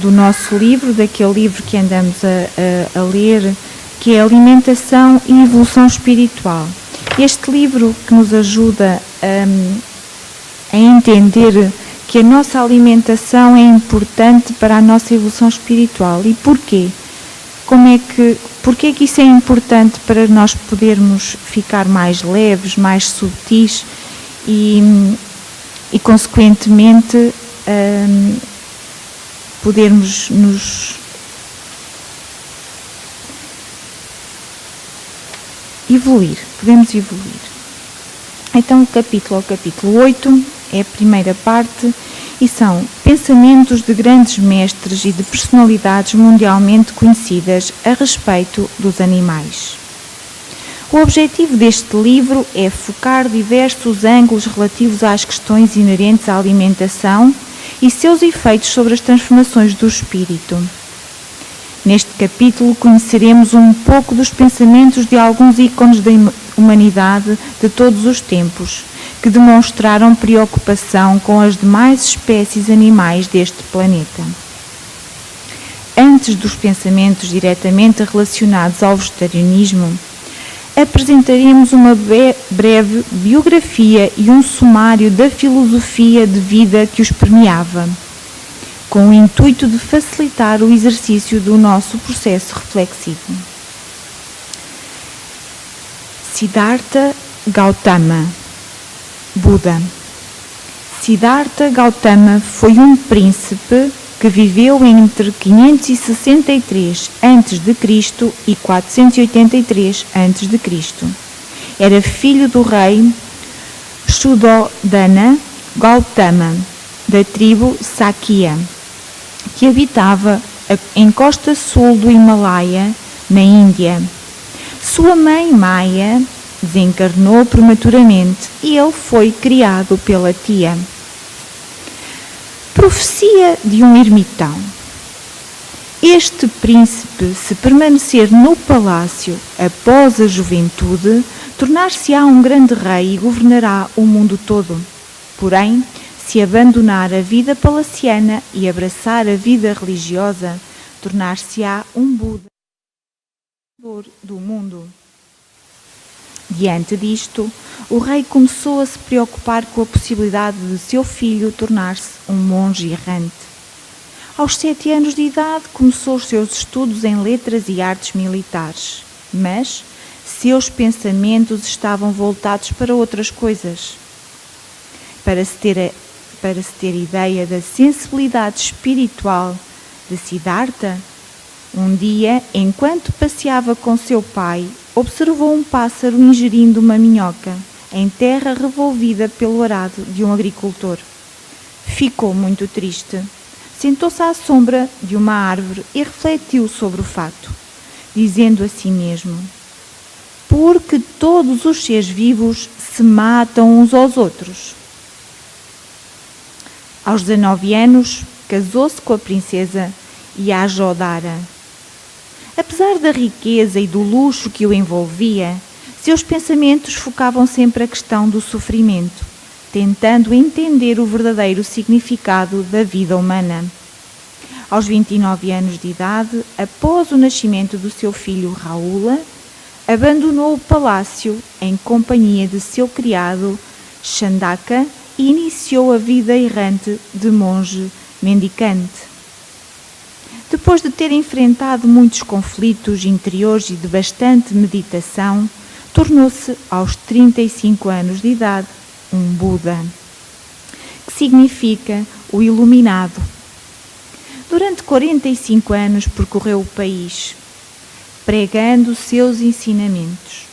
do nosso livro, daquele livro que andamos a ler, que é Alimentação e Evolução Espiritual. Este livro que nos ajuda a entender que a nossa alimentação é importante para a nossa evolução espiritual. E porquê? Porquê que isso é importante para nós podermos ficar mais leves, mais sutis e consequentemente, podermos podemos evoluir. Então o capítulo 8 é a primeira parte e são pensamentos de grandes mestres e de personalidades mundialmente conhecidas a respeito dos animais. O objetivo deste livro é focar diversos ângulos relativos às questões inerentes à alimentação e seus efeitos sobre as transformações do espírito. Neste capítulo conheceremos um pouco dos pensamentos de alguns ícones da humanidade de todos os tempos, que demonstraram preocupação com as demais espécies animais deste planeta. Antes dos pensamentos diretamente relacionados ao vegetarianismo, apresentaremos uma breve biografia e um sumário da filosofia de vida que os permeava, com o intuito de facilitar o exercício do nosso processo reflexivo. Siddhartha Gautama, Buda. Siddhartha Gautama foi um príncipe que viveu entre 563 a.C. e 483 a.C. Era filho do rei Shuddhodana Gautama, da tribo Sakya, que habitava a encosta sul do Himalaia, na Índia. Sua mãe, Maya, desencarnou prematuramente e ele foi criado pela tia. Profecia de um ermitão. Este príncipe, se permanecer no palácio após a juventude, tornar-se-á um grande rei e governará o mundo todo. Porém, se abandonar a vida palaciana e abraçar a vida religiosa, tornar-se-á um Buda do mundo. Diante disto, o rei começou a se preocupar com a possibilidade de seu filho tornar-se um monge errante. Aos 7 anos de idade, começou os seus estudos em letras e artes militares, mas seus pensamentos estavam voltados para outras coisas. Para se ter ideia da sensibilidade espiritual de Siddhartha, um dia, enquanto passeava com seu pai, observou um pássaro ingerindo uma minhoca em terra revolvida pelo arado de um agricultor. Ficou muito triste. Sentou-se à sombra de uma árvore e refletiu sobre o fato, dizendo a si mesmo: porque todos os seres vivos se matam uns aos outros. Aos 19 anos, casou-se com a princesa Yasodhara. Apesar da riqueza e do luxo que o envolvia, seus pensamentos focavam sempre a questão do sofrimento, tentando entender o verdadeiro significado da vida humana. Aos 29 anos de idade, após o nascimento do seu filho Rahula, abandonou o palácio em companhia de seu criado Chandaka e iniciou a vida errante de monge mendicante. Depois de ter enfrentado muitos conflitos interiores e de bastante meditação, tornou-se aos 35 anos de idade um Buda, que significa o iluminado. Durante 45 anos percorreu o país, pregando seus ensinamentos.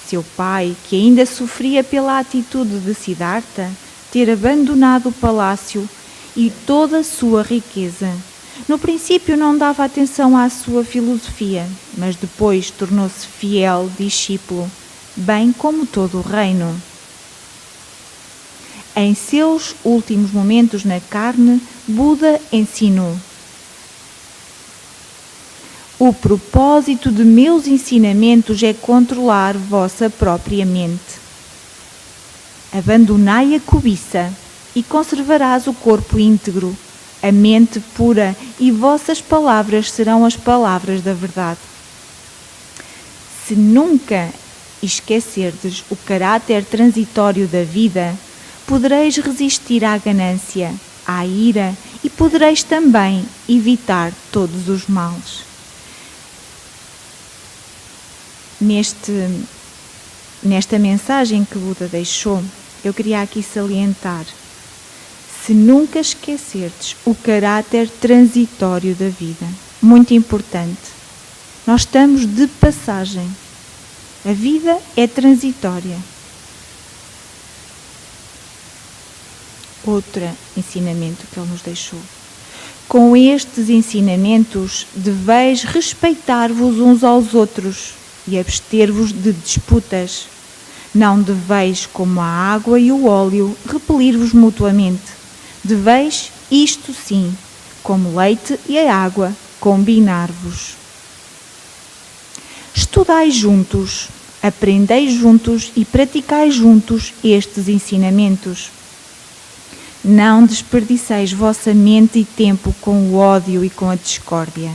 Seu pai, que ainda sofria pela atitude de Siddhartha, ter abandonado o palácio e toda a sua riqueza, no princípio não dava atenção à sua filosofia, mas depois tornou-se fiel discípulo, bem como todo o reino. Em seus últimos momentos na carne, Buda ensinou: o propósito de meus ensinamentos é controlar vossa própria mente. Abandonai a cobiça e conservarás o corpo íntegro, a mente pura, e vossas palavras serão as palavras da verdade. Se nunca esquecerdes o caráter transitório da vida, podereis resistir à ganância, à ira, e podereis também evitar todos os males. Nesta mensagem que Buda deixou, eu queria aqui salientar: se nunca esquecerdes o caráter transitório da vida, muito importante, nós estamos de passagem, a vida é transitória. Outro ensinamento que ele nos deixou: com estes ensinamentos deveis respeitar-vos uns aos outros e abster-vos de disputas. Não deveis, como a água e o óleo, repelir-vos mutuamente. Deveis, isto sim, como o leite e a água, combinar-vos. Estudai juntos, aprendei juntos e praticai juntos estes ensinamentos. Não desperdiceis vossa mente e tempo com o ódio e com a discórdia.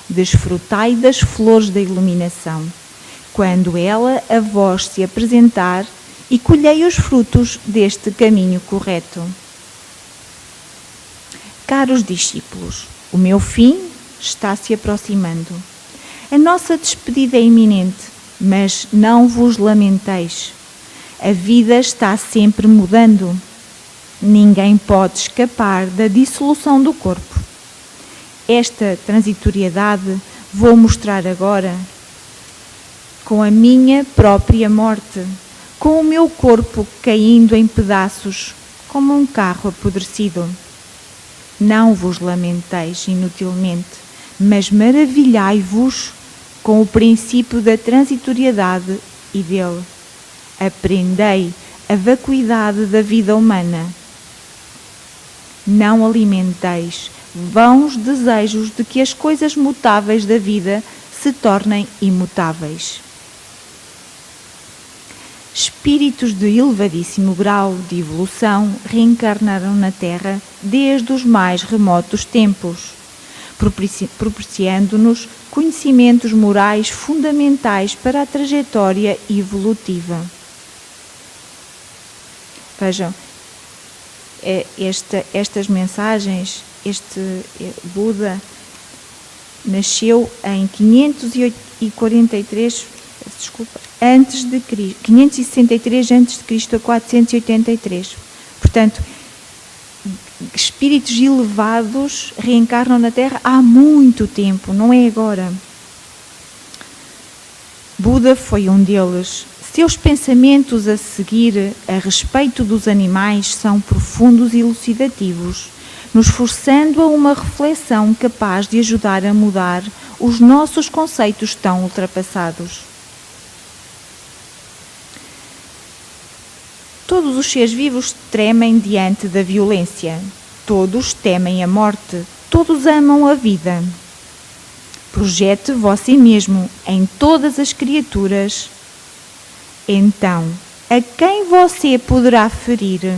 Desfrutai das flores da iluminação, quando ela a vós se apresentar, e colhei os frutos deste caminho correto. Caros discípulos, o meu fim está se aproximando. A nossa despedida é iminente, mas não vos lamenteis. A vida está sempre mudando. Ninguém pode escapar da dissolução do corpo. Esta transitoriedade vou mostrar agora com a minha própria morte, com o meu corpo caindo em pedaços, como um carro apodrecido. Não vos lamenteis inutilmente, mas maravilhai-vos com o princípio da transitoriedade e dele. Aprendei a vacuidade da vida humana. Não alimenteis vãos desejos de que as coisas mutáveis da vida se tornem imutáveis. Espíritos de elevadíssimo grau de evolução reencarnaram na Terra desde os mais remotos tempos, propiciando-nos conhecimentos morais fundamentais para a trajetória evolutiva. Vejam, estas mensagens, este Buda nasceu em 543, antes de Cristo, 563 antes de Cristo a 483. Portanto, espíritos elevados reencarnam na Terra há muito tempo, não é agora. Buda foi um deles. Seus pensamentos a seguir a respeito dos animais são profundos e elucidativos, nos forçando a uma reflexão capaz de ajudar a mudar os nossos conceitos tão ultrapassados. Todos os seres vivos tremem diante da violência. Todos temem a morte. Todos amam a vida. Projete você mesmo em todas as criaturas. Então, a quem você poderá ferir?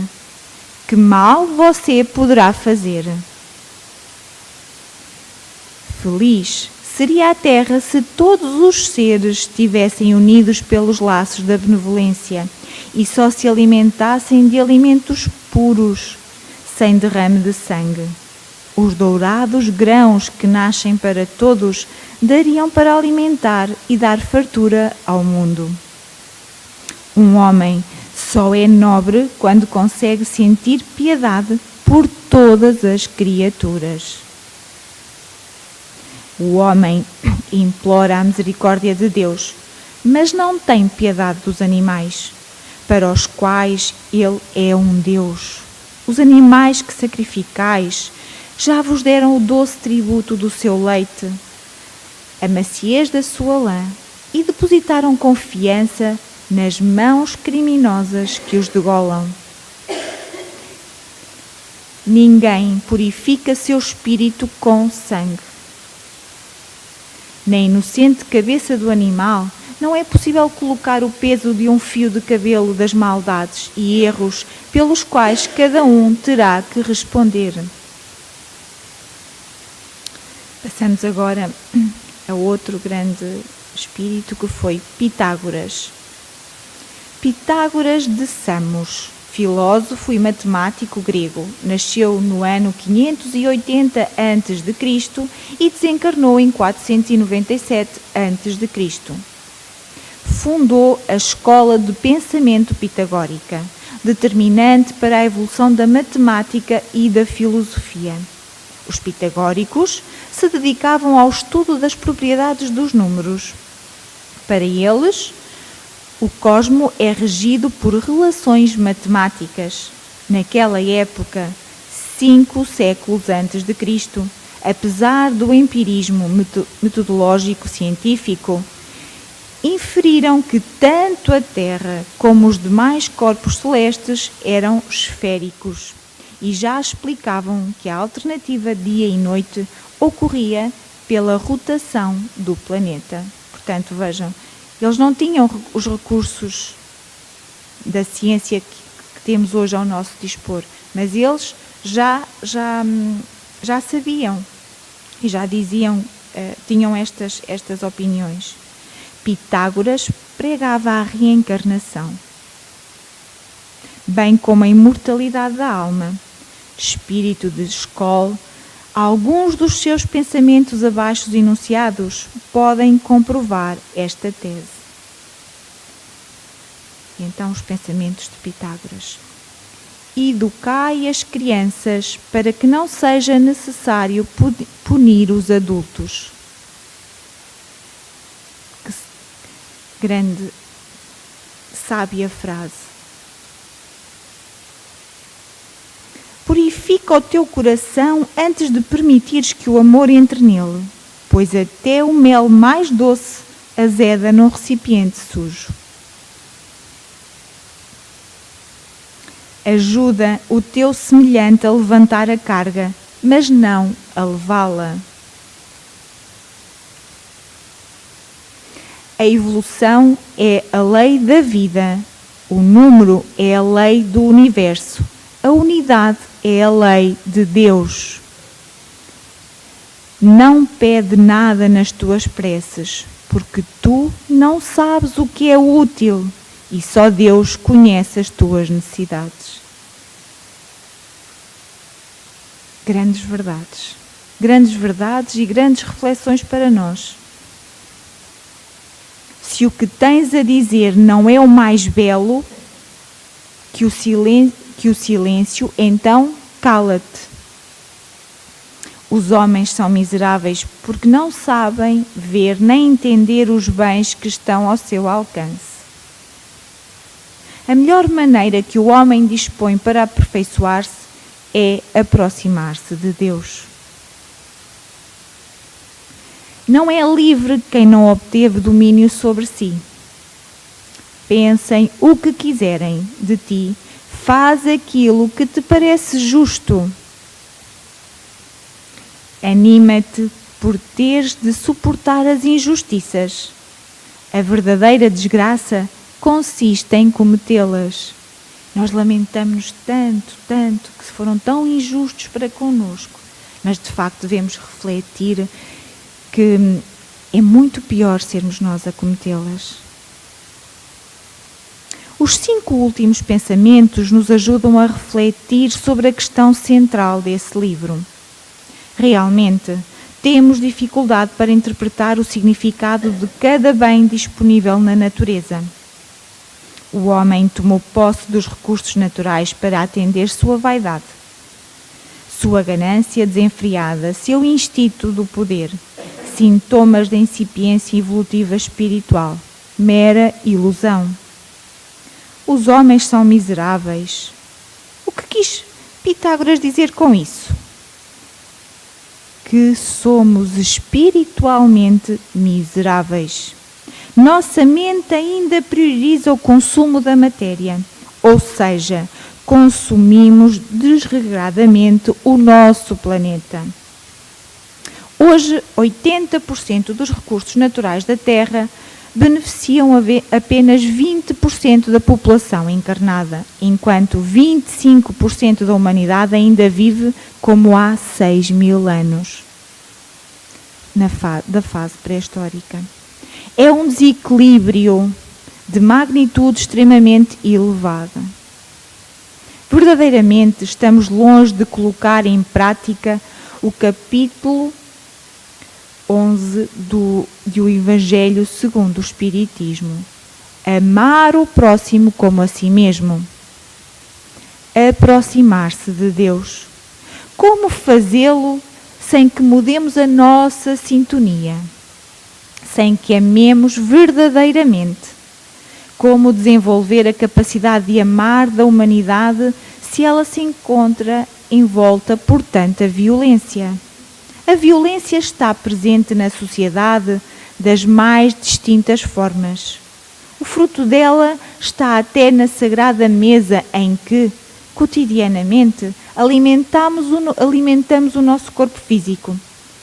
Que mal você poderá fazer? Feliz seria a Terra se todos os seres estivessem unidos pelos laços da benevolência e só se alimentassem de alimentos puros, sem derrame de sangue. Os dourados grãos que nascem para todos dariam para alimentar e dar fartura ao mundo. Um homem só é nobre quando consegue sentir piedade por todas as criaturas. O homem implora a misericórdia de Deus, mas não tem piedade dos animais, para os quais ele é um Deus. Os animais que sacrificais já vos deram o doce tributo do seu leite, a maciez da sua lã, e depositaram confiança nas mãos criminosas que os degolam. Ninguém purifica seu espírito com sangue. Na inocente cabeça do animal não é possível colocar o peso de um fio de cabelo das maldades e erros pelos quais cada um terá que responder. Passamos agora a outro grande espírito, que foi Pitágoras. Pitágoras de Samos, filósofo e matemático grego, nasceu no ano 580 a.C. e desencarnou em 497 a.C. Fundou a escola de pensamento pitagórica, determinante para a evolução da matemática e da filosofia. Os pitagóricos se dedicavam ao estudo das propriedades dos números. Para eles, o cosmo é regido por relações matemáticas. Naquela época, 5 séculos antes de Cristo, apesar do empirismo metodológico científico, inferiram que tanto a Terra como os demais corpos celestes eram esféricos e já explicavam que a alternativa dia e noite ocorria pela rotação do planeta. Portanto, vejam, eles não tinham os recursos da ciência que temos hoje ao nosso dispor, mas eles já sabiam e já diziam, tinham estas opiniões. Pitágoras pregava a reencarnação, bem como a imortalidade da alma. Espírito de escola, alguns dos seus pensamentos abaixo enunciados podem comprovar esta tese. E então os pensamentos de Pitágoras. Educai as crianças para que não seja necessário punir os adultos. Que grande, sábia frase. Purifica o teu coração antes de permitires que o amor entre nele, pois até o mel mais doce azeda num recipiente sujo. Ajuda o teu semelhante a levantar a carga, mas não a levá-la. A evolução é a lei da vida, o número é a lei do universo, a unidade é a lei de Deus. Não pede nada nas tuas preces, porque tu não sabes o que é útil e só Deus conhece as tuas necessidades. Grandes verdades e grandes reflexões para nós. Se o que tens a dizer não é o mais belo que o silêncio, então cala-te. Os homens são miseráveis porque não sabem ver nem entender os bens que estão ao seu alcance. A melhor maneira que o homem dispõe para aperfeiçoar-se é aproximar-se de Deus. Não é livre quem não obteve domínio sobre si. Pensem o que quiserem de ti, faz aquilo que te parece justo. Anima-te por teres de suportar as injustiças. A verdadeira desgraça consiste em cometê-las. Nós lamentamos-nos tanto, que foram tão injustos para connosco, mas de facto devemos refletir que é muito pior sermos nós a cometê-las. Os 5 últimos pensamentos nos ajudam a refletir sobre a questão central desse livro. Realmente, temos dificuldade para interpretar o significado de cada bem disponível na natureza. O homem tomou posse dos recursos naturais para atender sua vaidade, sua ganância desenfreada, seu instinto do poder, sintomas da incipiência evolutiva espiritual, mera ilusão. Os homens são miseráveis. O que quis Pitágoras dizer com isso? Que somos espiritualmente miseráveis. Nossa mente ainda prioriza o consumo da matéria, ou seja, consumimos desregradamente o nosso planeta. Hoje, 80% dos recursos naturais da Terra beneficiam apenas 20% da população encarnada, enquanto 25% da humanidade ainda vive como há 6.000 anos. da fase pré-histórica. É um desequilíbrio de magnitude extremamente elevada. Verdadeiramente estamos longe de colocar em prática o capítulo 11 do Evangelho segundo o Espiritismo. Amar o próximo como a si mesmo. Aproximar-se de Deus. Como fazê-lo sem que mudemos a nossa sintonia? Sem que amemos verdadeiramente? Como desenvolver a capacidade de amar da humanidade se ela se encontra envolta por tanta violência? A violência está presente na sociedade das mais distintas formas. O fruto dela está até na sagrada mesa em que, cotidianamente, alimentamos o nosso corpo físico.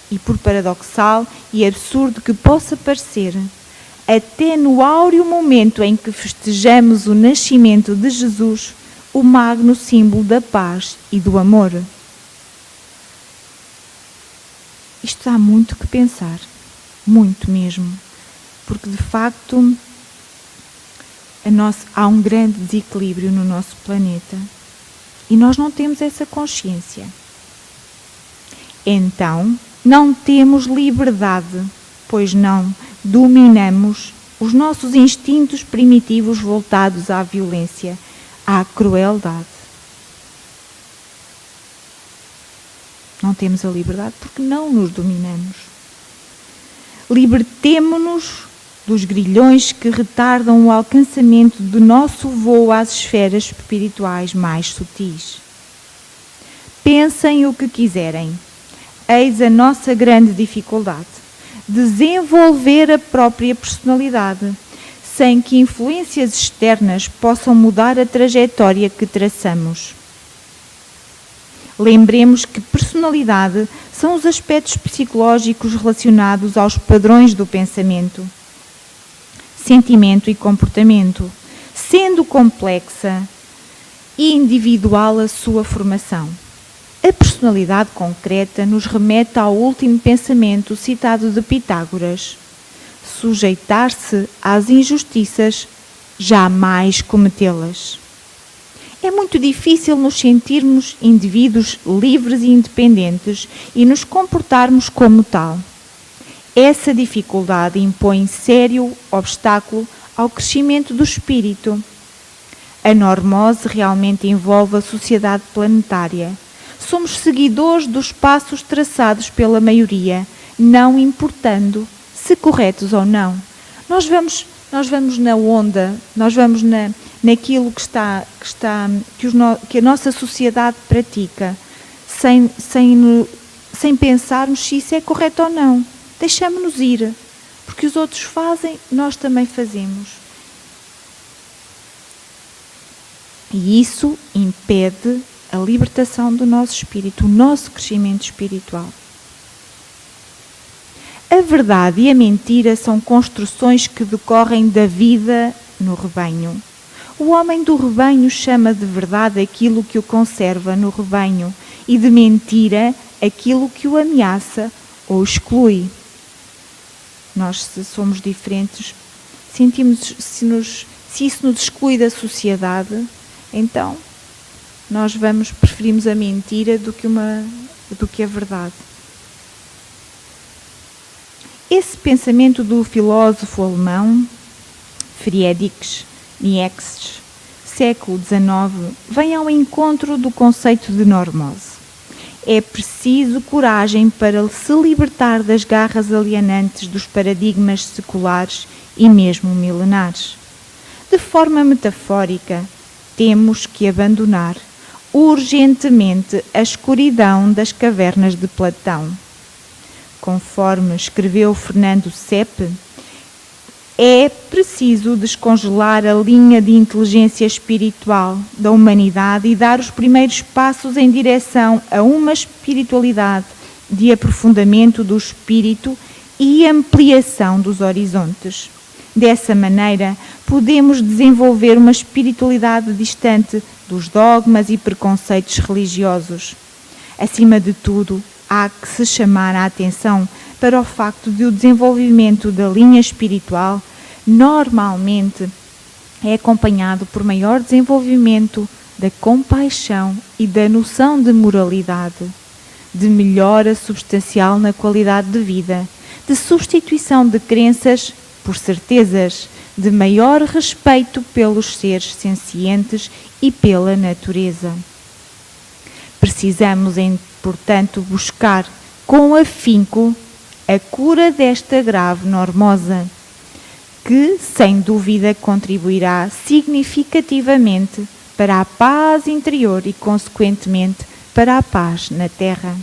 E por paradoxal e absurdo que possa parecer, até no áureo momento em que festejamos o nascimento de Jesus, o magno símbolo da paz e do amor. Isto dá muito que pensar, muito mesmo, porque de facto há um grande desequilíbrio no nosso planeta e nós não temos essa consciência. Então, não temos liberdade, pois não dominamos os nossos instintos primitivos voltados à violência, à crueldade. Não temos a liberdade porque não nos dominamos. Libertemo-nos dos grilhões que retardam o alcançamento do nosso voo às esferas espirituais mais sutis. Pensem o que quiserem. Eis a nossa grande dificuldade. Desenvolver a própria personalidade, sem que influências externas possam mudar a trajetória que traçamos. Lembremos que personalidade são os aspectos psicológicos relacionados aos padrões do pensamento, sentimento e comportamento, sendo complexa e individual a sua formação. A personalidade concreta nos remete ao último pensamento citado de Pitágoras: sujeitar-se às injustiças, jamais cometê-las. É muito difícil nos sentirmos indivíduos livres e independentes e nos comportarmos como tal. Essa dificuldade impõe sério obstáculo ao crescimento do espírito. A normose realmente envolve a sociedade planetária. Somos seguidores dos passos traçados pela maioria, não importando se corretos ou não. Nós vamos na onda, nós vamos naquilo que a nossa sociedade pratica, sem pensarmos se isso é correto ou não. Deixamos-nos ir, porque os outros fazem, nós também fazemos. E isso impede a libertação do nosso espírito, o nosso crescimento espiritual. A verdade e a mentira são construções que decorrem da vida no rebanho. O homem do rebanho chama de verdade aquilo que o conserva no rebanho e de mentira aquilo que o ameaça ou exclui. Nós, se somos diferentes, sentimos, se isso nos exclui da sociedade, então nós preferimos a mentira do que a verdade. Esse pensamento do filósofo alemão Friedrich Nietzsche, século XIX, vem ao encontro do conceito de normose. É preciso coragem para se libertar das garras alienantes dos paradigmas seculares e mesmo milenares. De forma metafórica, temos que abandonar urgentemente a escuridão das cavernas de Platão. Conforme escreveu Fernando Sepe, é preciso descongelar a linha de inteligência espiritual da humanidade e dar os primeiros passos em direção a uma espiritualidade de aprofundamento do espírito e ampliação dos horizontes. Dessa maneira, podemos desenvolver uma espiritualidade distante dos dogmas e preconceitos religiosos. Acima de tudo, há que se chamar a atenção para o facto de o desenvolvimento da linha espiritual normalmente é acompanhado por maior desenvolvimento da compaixão e da noção de moralidade, de melhora substancial na qualidade de vida, de substituição de crenças por certezas, de maior respeito pelos seres sencientes e pela natureza. Precisamos, portanto, buscar com afinco a cura desta grave normosa, que, sem dúvida, contribuirá significativamente para a paz interior e, consequentemente, para a paz na Terra.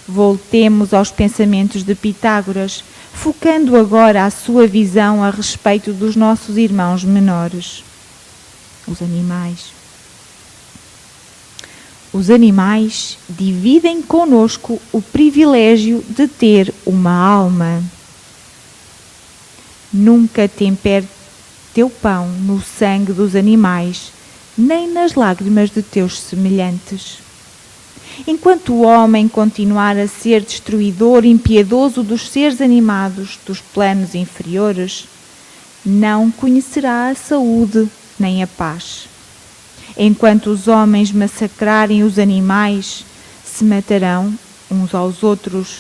Voltemos aos pensamentos de Pitágoras, focando agora a sua visão a respeito dos nossos irmãos menores, os animais. Os animais dividem conosco o privilégio de ter uma alma. Nunca tempere teu pão no sangue dos animais, nem nas lágrimas de teus semelhantes. Enquanto o homem continuar a ser destruidor impiedoso dos seres animados dos planos inferiores, não conhecerá a saúde nem a paz. Enquanto os homens massacrarem os animais, se matarão uns aos outros.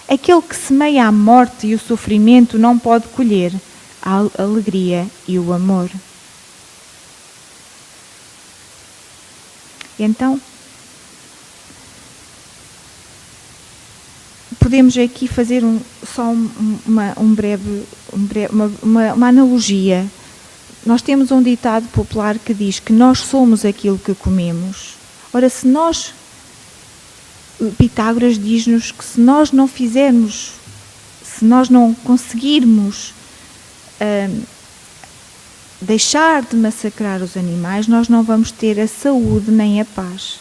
Aquele que semeia a morte e o sofrimento não pode colher a alegria e o amor. E então, podemos aqui fazer uma analogia. Nós temos um ditado popular que diz que nós somos aquilo que comemos. Ora, Pitágoras diz-nos que se nós não fizermos, se nós não conseguirmos deixar de massacrar os animais, nós não vamos ter a saúde nem a paz.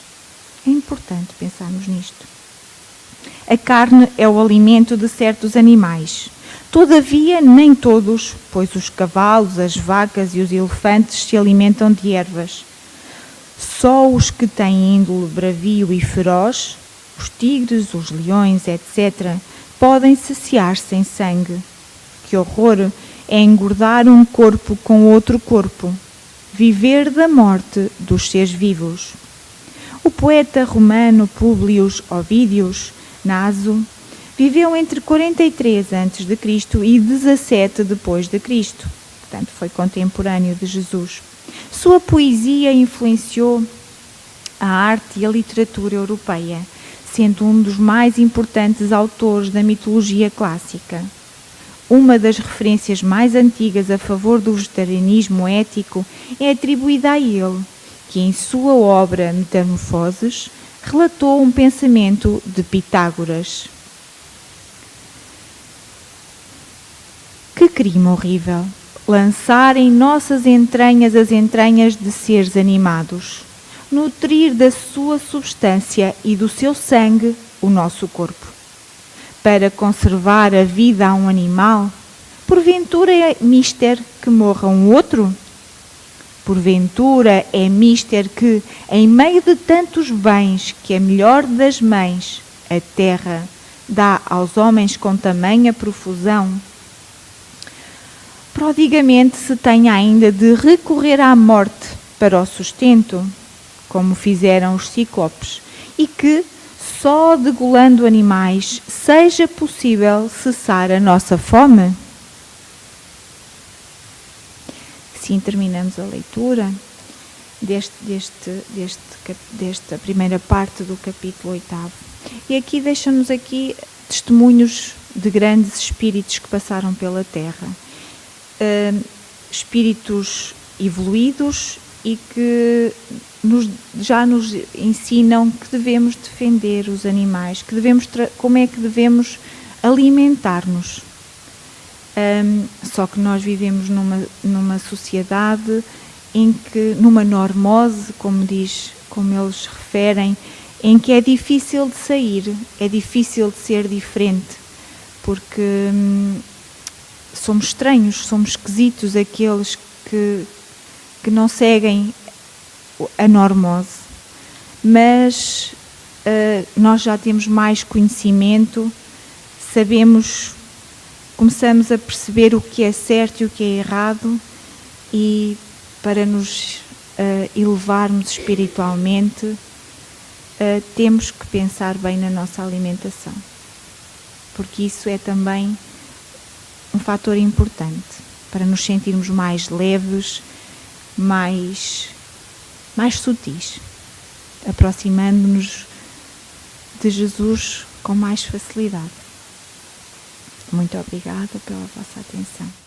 É importante pensarmos nisto. A carne é o alimento de certos animais. Todavia, nem todos, pois os cavalos, as vacas e os elefantes se alimentam de ervas. Só os que têm índole bravio e feroz, os tigres, os leões, etc., podem saciar sem sangue. Que horror é engordar um corpo com outro corpo, viver da morte dos seres vivos. O poeta romano Públio Ovídio Naso viveu entre 43 a.C. e 17 depois de Cristo, portanto foi contemporâneo de Jesus. Sua poesia influenciou a arte e a literatura europeia, sendo um dos mais importantes autores da mitologia clássica. Uma das referências mais antigas a favor do vegetarianismo ético é atribuída a ele, que em sua obra Metamorfoses relatou um pensamento de Pitágoras. Que crime horrível! Lançar em nossas entranhas as entranhas de seres animados, nutrir da sua substância e do seu sangue o nosso corpo. Para conservar a vida a um animal, porventura é mister que morra um outro? Porventura é mister que, em meio de tantos bens que a melhor das mães, a terra, dá aos homens com tamanha profusão, prodigamente se tenha ainda de recorrer à morte para o sustento, como fizeram os ciclopes, e que, só degolando animais, seja possível cessar a nossa fome? Assim terminamos a leitura desta primeira parte do capítulo 8. E aqui deixam-nos testemunhos de grandes espíritos que passaram pela Terra. Espíritos evoluídos e que já nos ensinam que devemos defender os animais, como é que devemos alimentar-nos. Só que nós vivemos numa sociedade em que, numa normose, como eles referem, em que é difícil de sair, é difícil de ser diferente, porque somos estranhos, somos esquisitos, aqueles que não seguem a normose. Mas nós já temos mais conhecimento, começamos a perceber o que é certo e o que é errado, e para nos elevarmos espiritualmente, temos que pensar bem na nossa alimentação, porque isso é também um fator importante para nos sentirmos mais leves, mais sutis, aproximando-nos de Jesus com mais facilidade. Muito obrigada pela vossa atenção.